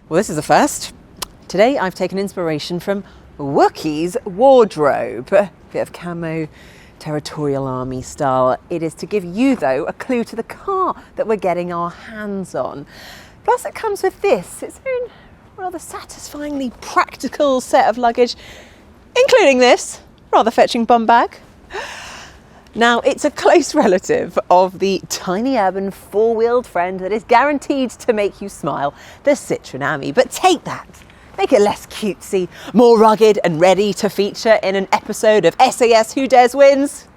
Well, this is a first. Today I've taken inspiration from Wookiee's wardrobe. A bit of camo, territorial army style. It is to give you, though, a clue to the car that we're getting our hands on. Plus it comes with this, its own rather satisfyingly practical set of luggage, including this rather fetching bum bag. Now, it's a close relative of the tiny urban four-wheeled friend that is guaranteed to make you smile, the Citroen Ami. But take that, make it less cutesy, more rugged and ready to feature in an episode of SAS Who Dares Wins.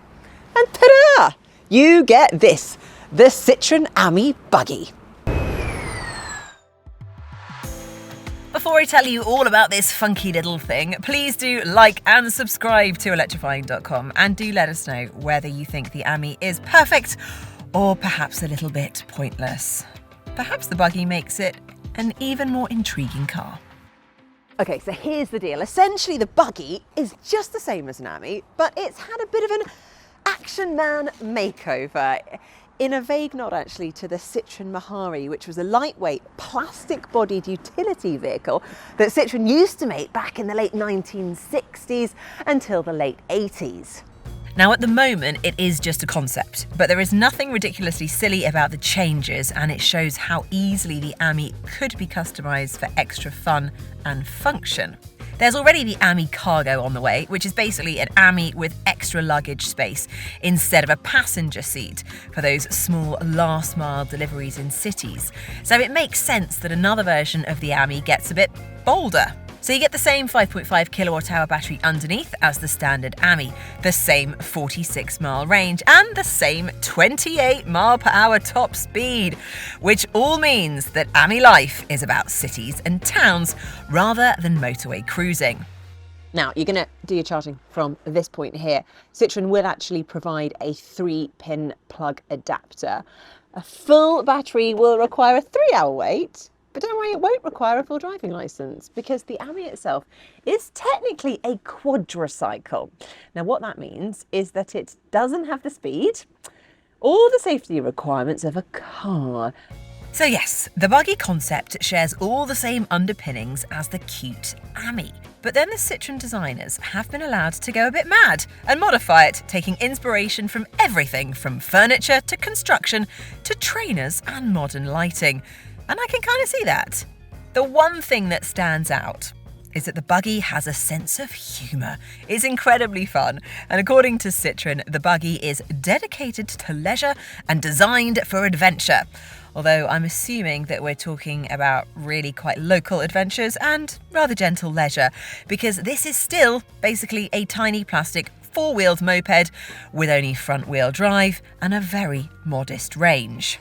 And ta-da! You get this, the Citroen Ami Buggy. Before I tell you all about this funky little thing, please do like and subscribe to electrifying.com and do let us know whether you think the Ami is perfect or perhaps a little bit pointless. Perhaps the Buggy makes it an even more intriguing car. Okay, so here's the deal. Essentially, the Buggy is just the same as an Ami, but it's had a bit of an action man makeover. In a vague nod, actually, to the Citroen Mehari, which was a lightweight, plastic-bodied utility vehicle that Citroen used to make back in the late 1960s until the late 80s. Now, at the moment, it is just a concept, but there is nothing ridiculously silly about the changes, and it shows how easily the Ami could be customised for extra fun and function. There's already the Ami Cargo on the way, which is basically an Ami with extra luggage space instead of a passenger seat for those small last-mile deliveries in cities. So it makes sense that another version of the Ami gets a bit bolder. So you get the same 5.5 kilowatt-hour battery underneath as the standard Ami, the same 46-mile range, and the same 28-mile-per-hour top speed, which all means that Ami life is about cities and towns rather than motorway cruising. Now, you're going to do your charging from this point here. Citroen will actually provide a 3-pin plug adapter. A full battery will require a 3-hour wait. But don't worry, it won't require a full driving licence because the Ami itself is technically a quadricycle. Now, what that means is that it doesn't have the speed or the safety requirements of a car. So yes, the Buggy concept shares all the same underpinnings as the cute Ami. But then the Citroen designers have been allowed to go a bit mad and modify it, taking inspiration from everything from furniture to construction to trainers and modern lighting. And I can kind of see that. The one thing that stands out is that the Buggy has a sense of humour. It's incredibly fun, and according to Citroen, the Buggy is dedicated to leisure and designed for adventure. Although I'm assuming that we're talking about really quite local adventures and rather gentle leisure, because this is still basically a tiny plastic four-wheeled moped with only front-wheel drive and a very modest range.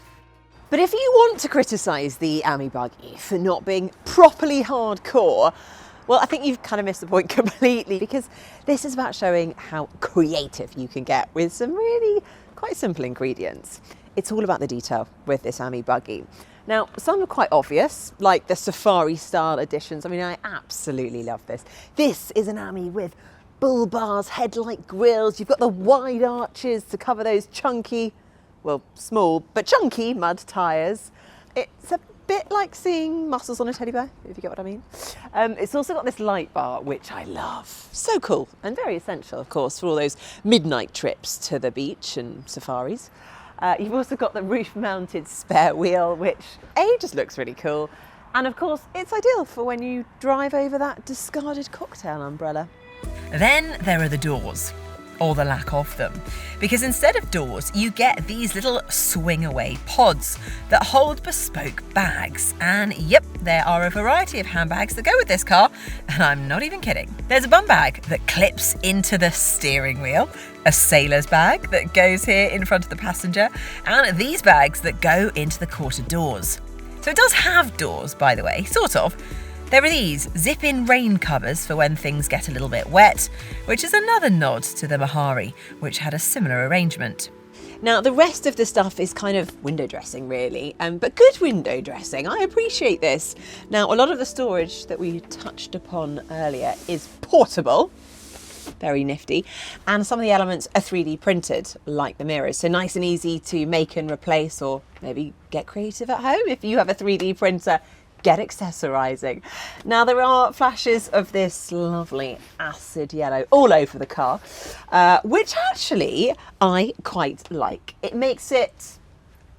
But if you want to criticise the Ami Buggy for not being properly hardcore, well, I think you've kind of missed the point completely, because this is about showing how creative you can get with some really quite simple ingredients. It's all about the detail with this Ami Buggy. Now, some are quite obvious, like the safari-style editions. I mean, I absolutely love this. This is an Ami with bull bars, headlight grills. You've got the wide arches to cover those chunky, well, small, but chunky mud tyres. It's a bit like seeing muscles on a teddy bear, if you get what I mean. It's also got this light bar, which I love. So cool, and very essential, of course, for all those midnight trips to the beach and safaris. You've also got the roof-mounted spare wheel, which just looks really cool. And of course, it's ideal for when you drive over that discarded cocktail umbrella. Then there are the doors. Or the lack of them. Because instead of doors, you get these little swing-away pods that hold bespoke bags. And yep, there are a variety of handbags that go with this car, and I'm not even kidding. There's a bum bag that clips into the steering wheel, a sailor's bag that goes here in front of the passenger, and these bags that go into the quarter doors. So it does have doors, by the way, sort of. There are these zip-in rain covers for when things get a little bit wet, which is another nod to the Mehari, which had a similar arrangement. Now, the rest of the stuff is kind of window dressing, really, but good window dressing. I appreciate this. Now, a lot of the storage that we touched upon earlier is portable, very nifty, and some of the elements are 3D printed, like the mirrors, so nice and easy to make and replace, or maybe get creative at home. If you have a 3D printer get accessorising. Now there are flashes of this lovely acid yellow all over the car, which actually I quite like. It makes it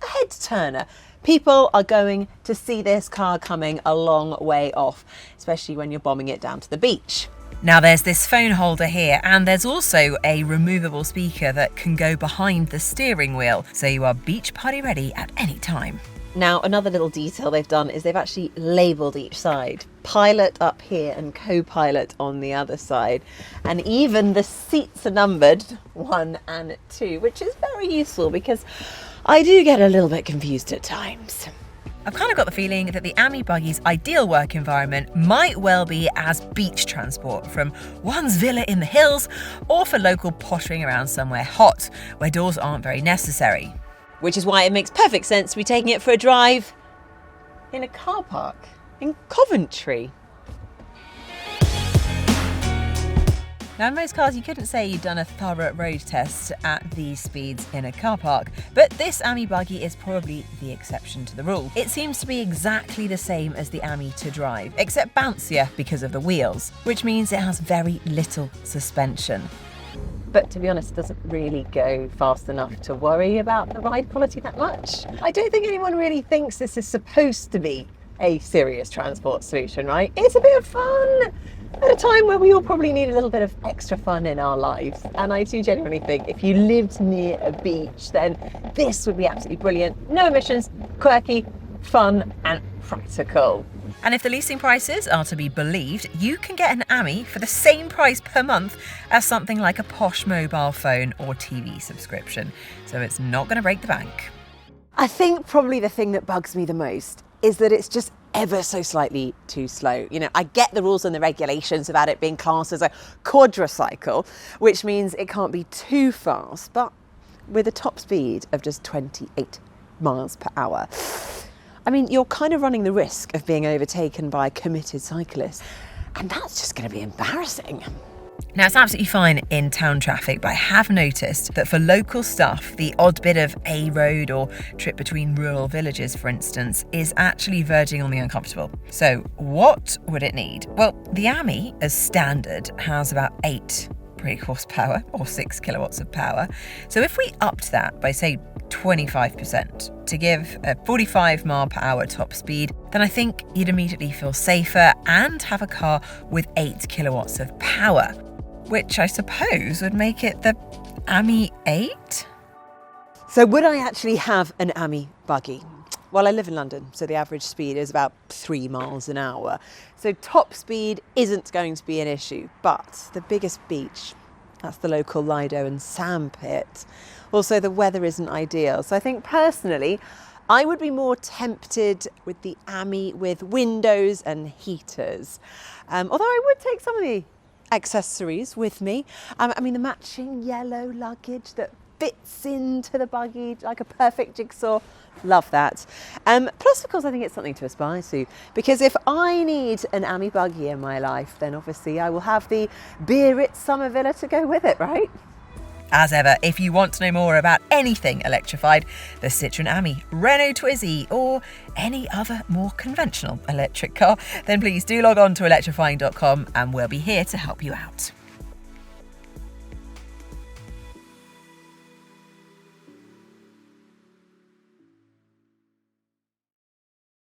a head turner. People are going to see this car coming a long way off, especially when you're bombing it down to the beach. Now there's this phone holder here, and there's also a removable speaker that can go behind the steering wheel, so you are beach party ready at any time. Now another little detail they've done is they've actually labelled each side. Pilot up here and co-pilot on the other side. And even the seats are numbered 1 and 2, which is very useful because I do get a little bit confused at times. I've kind of got the feeling that the Ami Buggy's ideal work environment might well be as beach transport from one's villa in the hills, or for local pottering around somewhere hot where doors aren't very necessary. Which is why it makes perfect sense to be taking it for a drive in a car park in Coventry. Now in most cars you couldn't say you'd done a thorough road test at these speeds in a car park, but this Ami Buggy is probably the exception to the rule. It seems to be exactly the same as the Ami to drive, except bouncier because of the wheels, which means it has very little suspension. But to be honest, it doesn't really go fast enough to worry about the ride quality that much. I don't think anyone really thinks this is supposed to be a serious transport solution, right? It's a bit of fun at a time where we all probably need a little bit of extra fun in our lives. And I do genuinely think if you lived near a beach, then this would be absolutely brilliant. No emissions, quirky, fun and practical. And if the leasing prices are to be believed, you can get an Ami for the same price per month as something like a posh mobile phone or TV subscription. So it's not going to break the bank. I think probably the thing that bugs me the most is that it's just ever so slightly too slow. You know, I get the rules and the regulations about it being classed as a quadricycle, which means it can't be too fast, but with a top speed of just 28 miles per hour. I mean, you're kind of running the risk of being overtaken by a committed cyclist, and that's just going to be embarrassing. Now, it's absolutely fine in town traffic, but I have noticed that for local stuff, the odd bit of A road or trip between rural villages, for instance, is actually verging on the uncomfortable. So what would it need? Well, the Ami, as standard, has about 8 brake horsepower or 6 kilowatts of power. So if we upped that by, say, 25% to give a 45 mile per hour top speed, then I think you'd immediately feel safer and have a car with 8 kilowatts of power, which I suppose would make it the Ami 8? So would I actually have an Ami Buggy? Well, I live in London, so the average speed is about 3 miles an hour. So top speed isn't going to be an issue, but the biggest beach, that's the local Lido and Sandpit. Also, the weather isn't ideal. So I think personally, I would be more tempted with the Ami with windows and heaters. Although I would take some of the accessories with me. I mean, the matching yellow luggage that fits into the buggy like a perfect jigsaw. Love that. Plus, of course, I think it's something to aspire to, because if I need an Ami Buggy in my life, then obviously I will have the Biarritz summer villa to go with it, right? As ever, if you want to know more about anything electrified, the Citroen Ami, Renault Twizy, or any other more conventional electric car, then please do log on to electrifying.com and we'll be here to help you out.